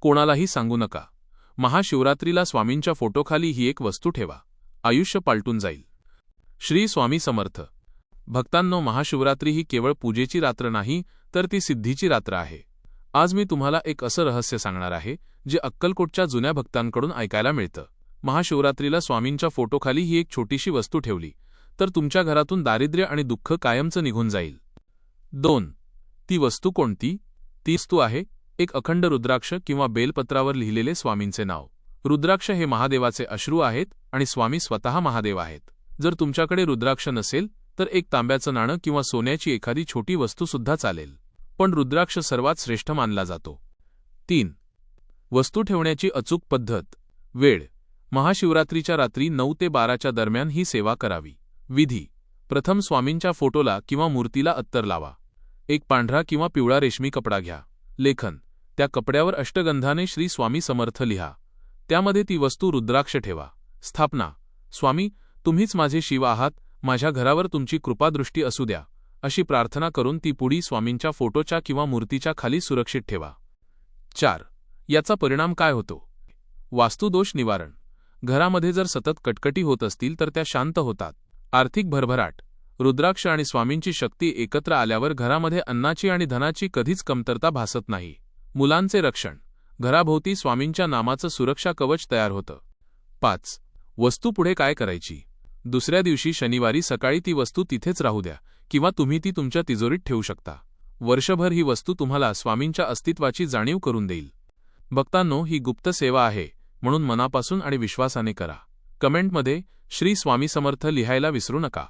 कोणालाही सांगू नका. महाशिवरात्रीला स्वामींच्या फोटोखाली ही एक वस्तू ठेवा. आयुष्य पालटून जाईल. श्री स्वामी समर्थ. भक्तांनो, महाशिवरात्री ही केवळ पूजेची रात्र नाही, तर ती सिद्धीची रात्र आहे. आज मी तुम्हाला एक असं रहस्य सांगणार आहे जे अक्कलकोटच्या जुन्या भक्तांकडून ऐकायला मिळतं. महाशिवरात्रीला स्वामींच्या फोटोखाली ही एक छोटीशी वस्तू ठेवली तर तुमच्या घरातून दारिद्र्य आणि दुःख कायमचं निघून जाईल. 2. ती वस्तू कोणती? ती वस्तू आहे एक अखंड रुद्राक्ष किंवा बेलपत्रावर लिहिलेले स्वामींचे नाव. रुद्राक्ष हे महादेवाचे अश्रू आहेत आणि स्वामी स्वतः महादेव आहेत. जर तुमच्याकडे रुद्राक्ष नसेल तर एक तांब्याचं नाणं किंवा सोन्याची एखादी छोटी वस्तू सुद्धा चालेल, पण रुद्राक्ष सर्वात श्रेष्ठ मानला जातो. 3. वस्तू ठेवण्याची अचूक पद्धत. वेळ: महाशिवरात्रीच्या रात्री 9 ते 12च्या दरम्यान ही सेवा करावी. विधी: प्रथम स्वामींच्या फोटोला किंवा मूर्तीला अत्तर लावा. एक पांढरा किंवा पिवळा रेशमी कपडा घ्या. लेखन: त्या कपड्यावर अष्टगंधाने श्री स्वामी समर्थ लिहा. त्यामध्ये ती वस्तू रुद्राक्ष ठेवा. स्थापना: स्वामी, तुम्हीच माझे शिव आहात, माझ्या घरावर तुमची कृपादृष्टी असू द्या, अशी प्रार्थना करून ती पुडी स्वामींच्या फोटोच्या किंवा मूर्तीच्या खाली सुरक्षित ठेवा. 4. याचा परिणाम काय होतो? वास्तुदोष निवारण: घरामध्ये जर सतत कटकटी होत असतील तर त्या शांत होतात. आर्थिक भरभराट: रुद्राक्ष आणि स्वामींची शक्ती एकत्र आल्यावर घरामध्ये अन्नाची आणि धनाची कधीच कमतरता भासत नाही. मुलांचे रक्षण: घराभोवती स्वामींच्या नामाचं सुरक्षा कवच तयार होतं. 5. वस्तू पुढे काय करायची? दुसऱ्या दिवशी शनिवारी सकाळी ती वस्तू तिथेच राहू द्या किंवा तुम्ही ती तुमच्या तिजोरीत ठेवू शकता. वर्षभर ही वस्तू तुम्हाला स्वामींच्या अस्तित्वाची जाणीव करून देईल. भक्तांनो, ही गुप्त सेवा आहे, म्हणून मनापासून आणि विश्वासाने करा. कमेंटमध्ये श्री स्वामी समर्थ लिहायला विसरू नका.